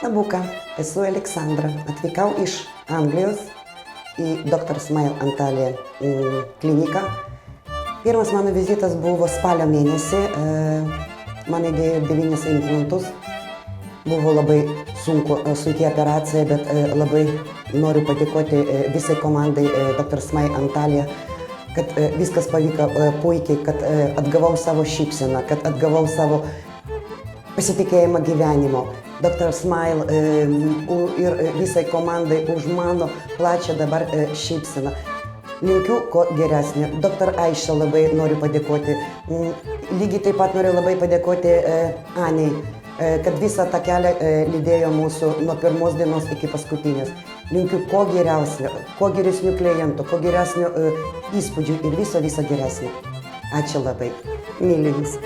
Nabuką, esu Aleksandra, atvykau iš Anglijos į Dr. Smile Antalija kliniką. Pirmas mano vizitas buvo spalio mėnesį, man įdėjo 9 implantus. Buvo labai sunki operacija, bet labai noriu padėkoti visai komandai Dr. Smile Antalija, kad viskas pavyko puikiai, kad atgavau savo šypseną, kad atgavau savo pasitikėjimą gyvenimo. Dr. Smile ir visai komandai už mano plačią dabar šypseną. Linkiu ko geresnio. Dr. Aiša labai noriu padėkoti. Lygiai taip pat noriu labai padėkoti Anei, kad visą tą kelią lydėjo mūsų nuo pirmos dienos iki paskutinės. Linkiu ko geriausio, ko geresnių klientų, ko geresnių įspūdžių ir viso geresnio. Ačiū labai. Myliu Jūs.